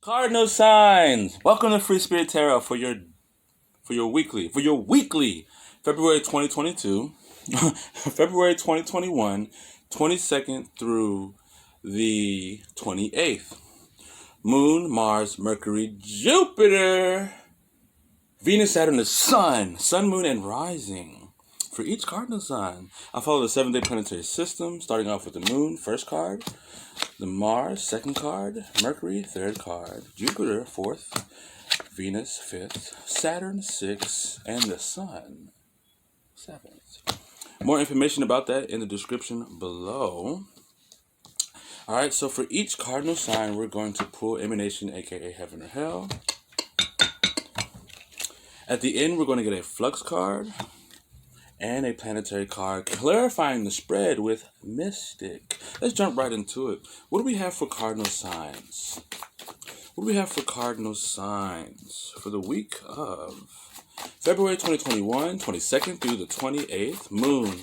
Cardinal signs. Welcome to Free Spirit Tarot for your weekly February 2022, February 2021, 22nd through the 28th. Moon, Mars, Mercury, Jupiter, Venus, Saturn, the Sun, Moon, and Rising. For each cardinal sign, I follow the 7-day planetary system, starting off with the Moon, first card, the Mars, second card, Mercury, third card, Jupiter, fourth, Venus, fifth, Saturn, sixth, and the Sun, seventh. More information about that in the description below. All right, so for each cardinal sign, we're going to pull emanation, aka heaven or hell. At the end, we're going to get a flux card and a planetary card, clarifying the spread with mystic. Let's jump right into it. What do we have for cardinal signs? What do we have for cardinal signs for the week of February 2021, 22nd through the 28th? Moon,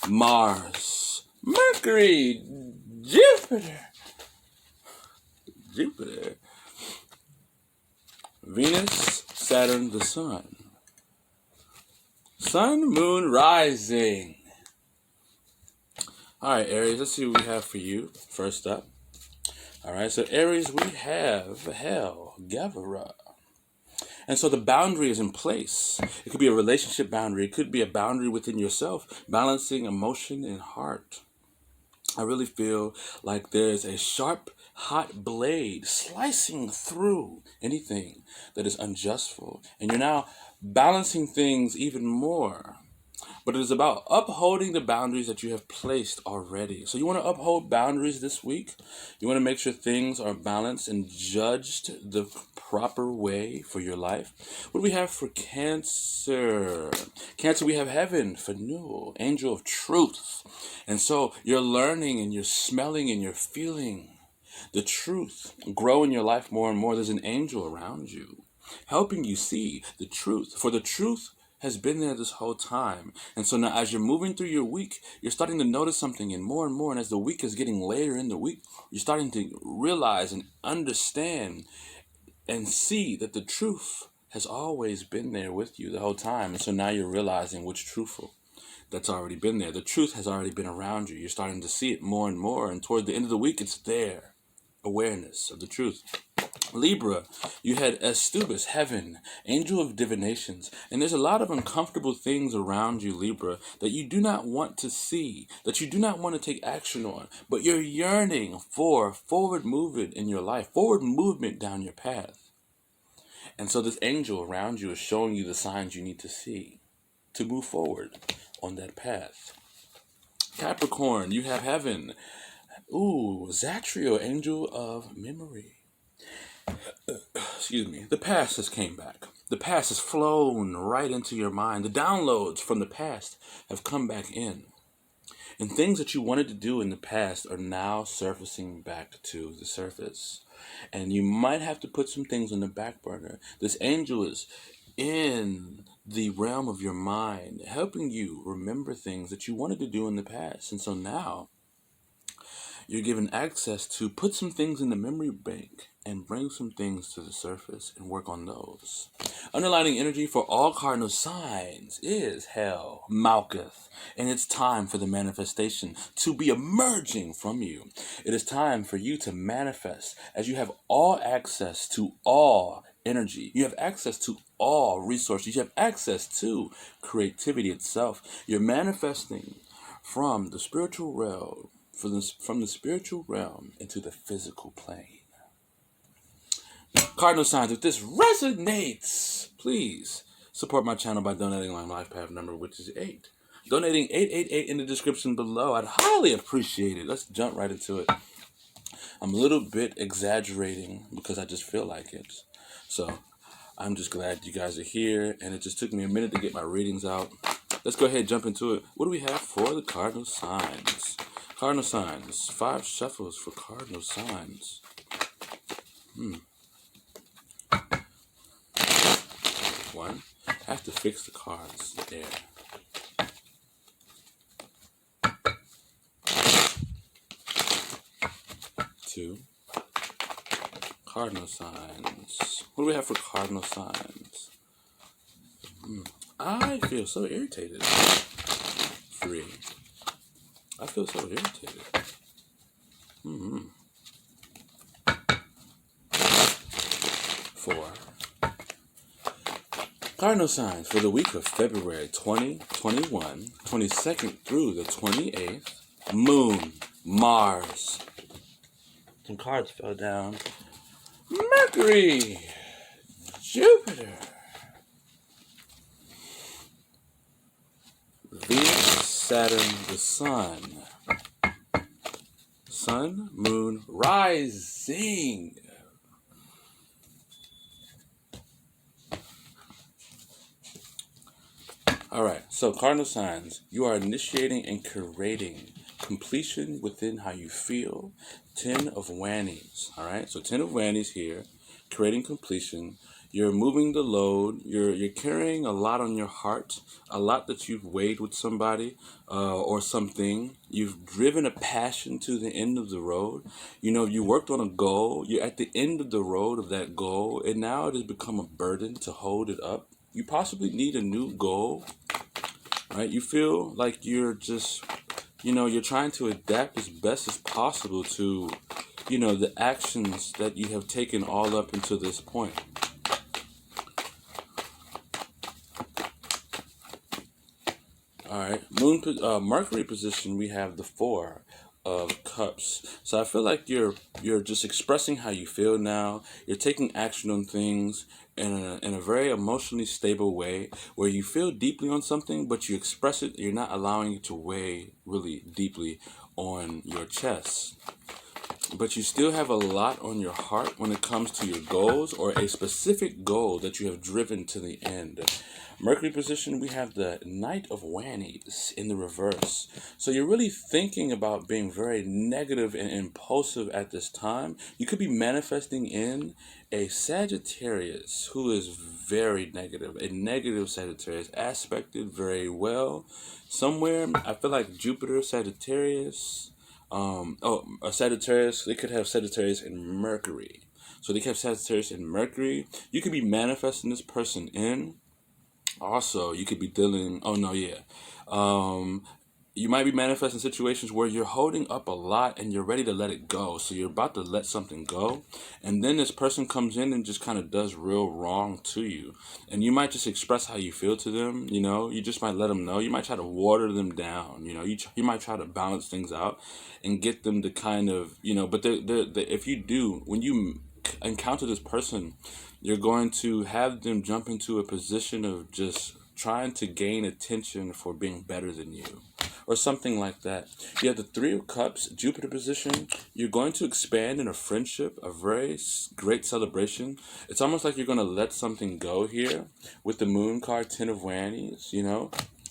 Mars, Mercury, Jupiter, Venus, Saturn, the Sun. Sun, Moon, Rising. All right, Aries, let's see what we have for you. First up. All right, so Aries, we have Hell, Gavara. And so the boundary is in place. It could be a relationship boundary. It could be a boundary within yourself, balancing emotion and heart. I really feel like there's a sharp, hot blade slicing through anything that is unjustful. And you're now balancing things even more. But it is about upholding the boundaries that you have placed already. So you want to uphold boundaries this week. You want to make sure things are balanced and judged the proper way for your life. What do we have for Cancer? Cancer, we have Heaven, Fanul, Angel of Truth. And so you're learning and you're smelling and you're feeling the truth grow in your life more and more. There's an angel around you helping you see the truth. For the truth has been there this whole time. And so now as you're moving through your week, you're starting to notice something and more. And as the week is getting later in the week, you're starting to realize and understand and see that the truth has always been there with you the whole time. And so now you're realizing what's truthful. That's already been there. The truth has already been around you. You're starting to see it more and more. And toward the end of the week, it's there. Awareness of the truth. Libra, you had Astubus, Heaven, Angel of Divinations. And there's a lot of uncomfortable things around you, Libra, that you do not want to see, that you do not want to take action on, but you're yearning for forward movement in your life, forward movement down your path. And so this angel around you is showing you the signs you need to see to move forward on that path. Capricorn, you have Heaven. Zatrio, Angel of Memory. Excuse me. The past has came back. The past has flown right into your mind. The downloads from the past have come back in. And things that you wanted to do in the past are now surfacing back to the surface. And you might have to put some things on the back burner. This angel is in the realm of your mind, helping you remember things that you wanted to do in the past. And so now you're given access to put some things in the memory bank and bring some things to the surface and work on those. Underlining energy for all cardinal signs is Hell, Malkuth, and it's time for the manifestation to be emerging from you. It is time for you to manifest as you have all access to all energy. You have access to all resources. You have access to creativity itself. You're manifesting from the spiritual realm, from the spiritual realm into the physical plane. Cardinal signs, if this resonates, please support my channel by donating my life path number, which is 8. Donating 888 in the description below. I'd highly appreciate it. Let's jump right into it. I'm a little bit exaggerating because I just feel like it. So I'm just glad you guys are here, and it just took me a minute to get my readings out. Let's go ahead and jump into it. What do we have for the cardinal signs? Cardinal signs. 5 shuffles for cardinal signs. 1. I have to fix the cards there. 2. Cardinal signs. What do we have for cardinal signs? I feel so irritated. 3. I feel so irritated. 4. Cardinal signs for the week of February 2021, 22nd through the 28th. Moon, Mars. Some cards fell down. Mercury, Jupiter, Venus, Saturn, the Sun. Sun, Moon, rising. All right, so cardinal signs, you are initiating and curating completion within how you feel. 10 of Wannies, all right? So 10 of Wannies here, creating completion. You're moving the load. You're carrying a lot on your heart, a lot that you've weighed with somebody or something. You've driven a passion to the end of the road. You know, you worked on a goal. You're at the end of the road of that goal, and now it has become a burden to hold it up. You possibly need a new goal, right? You feel like you're just, you're trying to adapt as best as possible to, the actions that you have taken all up until this point. All right, Mercury position, we have the 4 of Cups. So I feel like you're just expressing how you feel now. You're taking action on things in a very emotionally stable way where you feel deeply on something, but you express it. You're not allowing it to weigh really deeply on your chest. But you still have a lot on your heart when it comes to your goals or a specific goal that you have driven to the end. Mercury position, we have the Knight of Wannies in the reverse. So you're really thinking about being very negative and impulsive at this time. You could be manifesting in a Sagittarius who is very negative, a negative Sagittarius, aspected very well. Somewhere, I feel like Jupiter, Sagittarius, a Sagittarius, they could have Sagittarius and Mercury. So they could have Sagittarius and Mercury. You could be manifesting this person in. Also, you could be dealing, you might be manifesting situations where you're holding up a lot and you're ready to let it go. So you're about to let something go. And then this person comes in and just kind of does real wrong to you. And you might just express how you feel to them. You just might let them know. You might try to water them down. You might try to balance things out and get them to kind of, but if you do, when you encounter this person, you're going to have them jump into a position of just trying to gain attention for being better than you or something like that. You have the 3 of Cups, Jupiter position. You're going to expand in a friendship, a very great celebration. It's almost like you're going to let something go here with the Moon card, 10 of Wannies,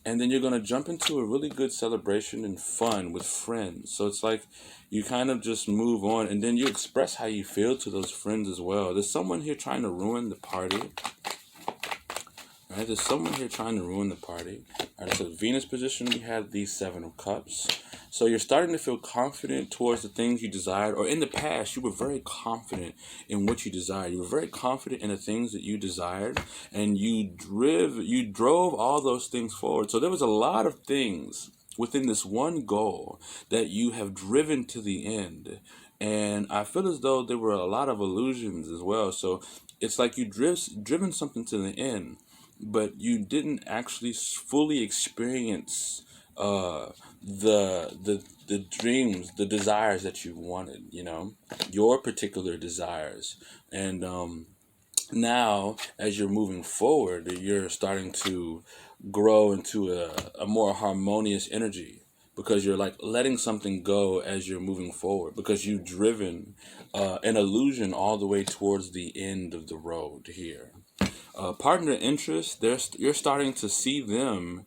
and then you're going to jump into a really good celebration and fun with friends. So it's like you kind of just move on, and then you express how you feel to those friends as well. There's someone here trying to ruin the party. Right? There's someone here trying to ruin the party. All right, so Venus position, we have the 7 of Cups. So you're starting to feel confident towards the things you desired, or in the past, you were very confident in what you desired. You were very confident in the things that you desired, and you drove all those things forward. So there was a lot of things within this one goal that you have driven to the end. And I feel as though there were a lot of illusions as well. So it's like you driven something to the end, but you didn't actually fully experience the dreams, the desires that you wanted, your particular desires. And now, as you're moving forward, you're starting to grow into a more harmonious energy because you're like letting something go as you're moving forward because you've driven an illusion all the way towards the end of the road here. Partner interest, you're starting to see them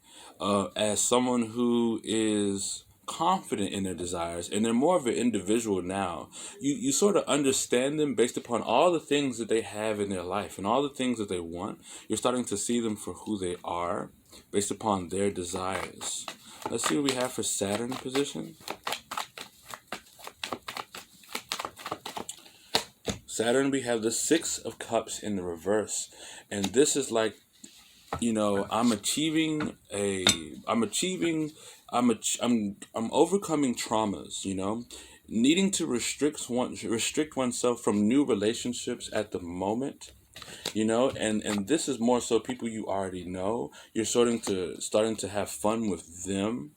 as someone who is confident in their desires, and they're more of an individual now. You sort of understand them based upon all the things that they have in their life and all the things that they want. You're starting to see them for who they are based upon their desires. Let's see what we have for Saturn position. Saturn, we have the Six of Cups in the reverse. And this is like, you know, I'm overcoming traumas, you know, needing to restrict oneself from new relationships at the moment, you know, and this is more so people you already know. You're starting to have fun with them.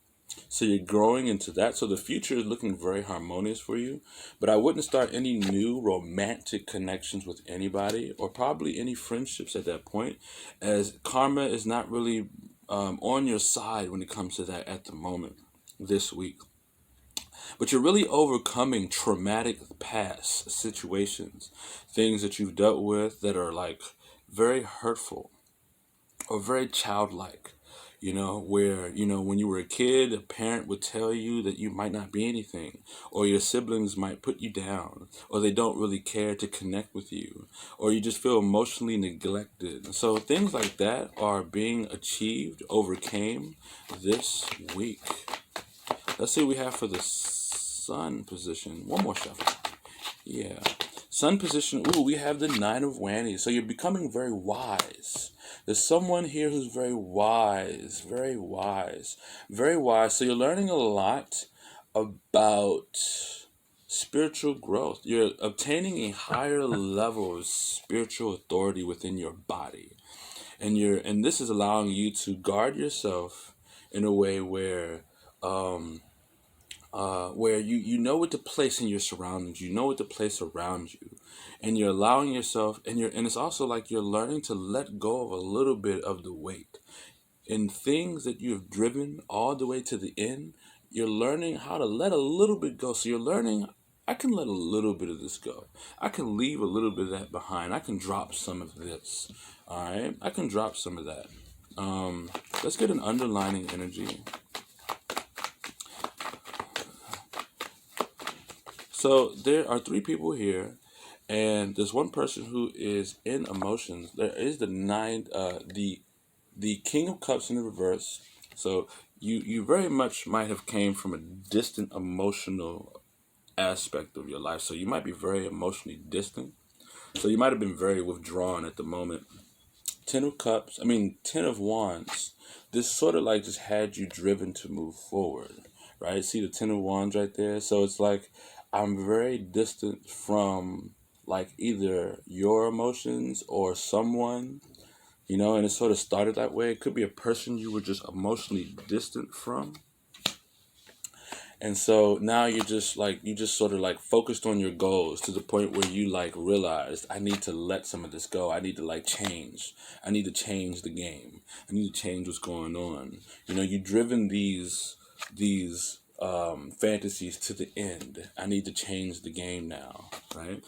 So you're growing into that. So the future is looking very harmonious for you. But I wouldn't start any new romantic connections with anybody, or probably any friendships at that point, as karma is not really on your side when it comes to that at the moment this week. But you're really overcoming traumatic past situations, things that you've dealt with that are like very hurtful or very childlike. You know, where, you know, when you were a kid, a parent would tell you that you might not be anything, or your siblings might put you down, or they don't really care to connect with you, or you just feel emotionally neglected. So things like that are being achieved, overcame this week. Let's see what we have for the Sun position. One more shuffle. Yeah. Sun position. Ooh, we have the Nine of Wands. So you're becoming very wise. There's someone here who's very wise, very wise, very wise. So you're learning a lot about spiritual growth. You're obtaining a higher level of spiritual authority within your body. And this is allowing you to guard yourself in a way where you know what to place in your surroundings, you know what to place around you, and you're allowing yourself, and it's also like you're learning to let go of a little bit of the weight in things that you've driven all the way to the end. You're learning how to let a little bit go. So you're learning, I can let a little bit of this go. I can leave a little bit of that behind. I can drop some of this. All right, I can drop some of that. Let's get an underlining energy. So there are three people here, and there's one person who is in emotions. There is the King of Cups in the reverse. So you very much might have came from a distant emotional aspect of your life. So you might be very emotionally distant. So you might have been very withdrawn at the moment. Ten of Wands. This sort of like just had you driven to move forward, right? See the Ten of Wands right there? So it's like, I'm very distant from like either your emotions or someone, you know, and it sort of started that way. It could be a person you were just emotionally distant from. And so now you just sort of like focused on your goals to the point where you like realized, I need to let some of this go. I need to like change. I need to change the game. I need to change what's going on. You know, you've driven these fantasies to the end. I need to change the game now, right?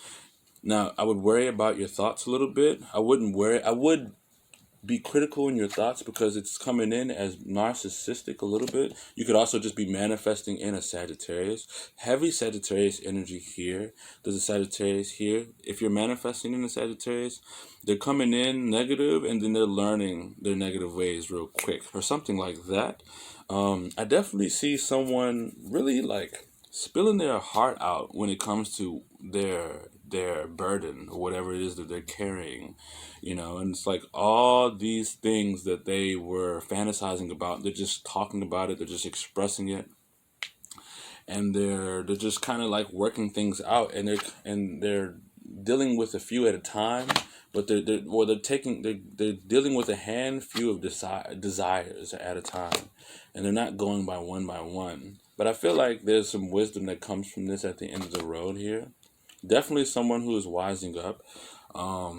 Now, I would worry about your thoughts a little bit. I would be critical in your thoughts because it's coming in as narcissistic a little bit. You could also just be manifesting in a Sagittarius. Heavy Sagittarius energy here. There's a Sagittarius here. If you're manifesting in a Sagittarius, they're coming in negative and then they're learning their negative ways real quick or something like that. I definitely see someone really like spilling their heart out when it comes to their burden or whatever it is that they're carrying, you know, and it's like all these things that they were fantasizing about, they're just talking about it, they're just expressing it, and they're just kind of like working things out, and they're dealing with a few at a time, but they're dealing with a few of desires at a time, and they're not going by one. But I feel like there's some wisdom that comes from this at the end of the road here. Definitely someone who is wising up. I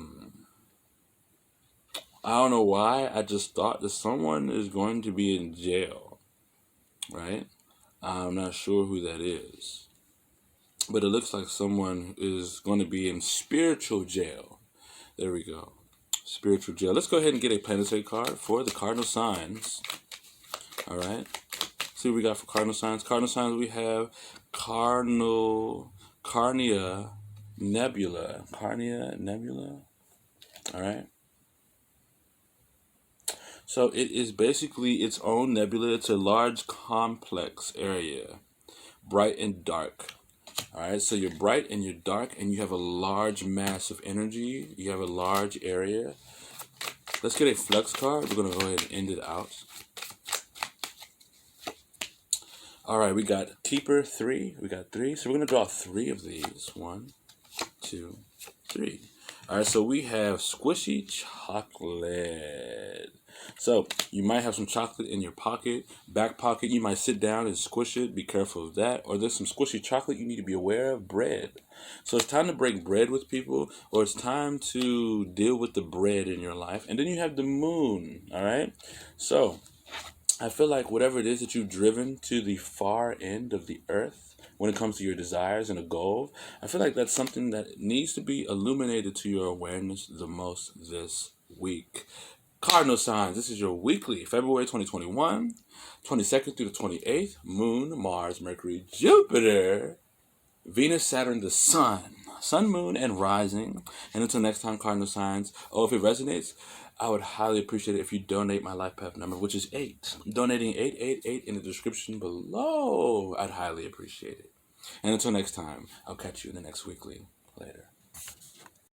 don't know why, I just thought that someone is going to be in jail, right? I'm not sure who that is. But it looks like someone is going to be in spiritual jail. There we go. Spiritual jail. Let's go ahead and get a planetary card for the cardinal signs. All right. See what we got for cardinal signs. Cardinal signs, we have Carnea Nebula. Carnea Nebula. All right. So it is basically its own nebula. It's a large, complex area, bright and dark. All right, so you're bright and you're dark, and you have a large mass of energy. You have a large area. Let's get a flux card. We're going to go ahead and end it out. All right, we got Keeper 3. We got 3. So we're going to draw 3 of these. 1, 2, 3. All right, so we have Squishy Chocolate. So you might have some chocolate in your pocket, back pocket. You might sit down and squish it. Be careful of that. Or there's some squishy chocolate you need to be aware of. Bread. So it's time to break bread with people, or it's time to deal with the bread in your life. And then you have the moon. All right. So I feel like whatever it is that you've driven to the far end of the earth when it comes to your desires and a goal, I feel like that's something that needs to be illuminated to your awareness the most this week. Cardinal signs, this is your weekly, February 2021, 22nd through the 28th, Moon, Mars, Mercury, Jupiter, Venus, Saturn, the Sun, Moon, and Rising. And until next time, Cardinal signs, if it resonates, I would highly appreciate it if you donate my life path number, which is 8. Donating 888 in the description below. I'd highly appreciate it. And until next time, I'll catch you in the next weekly. Later.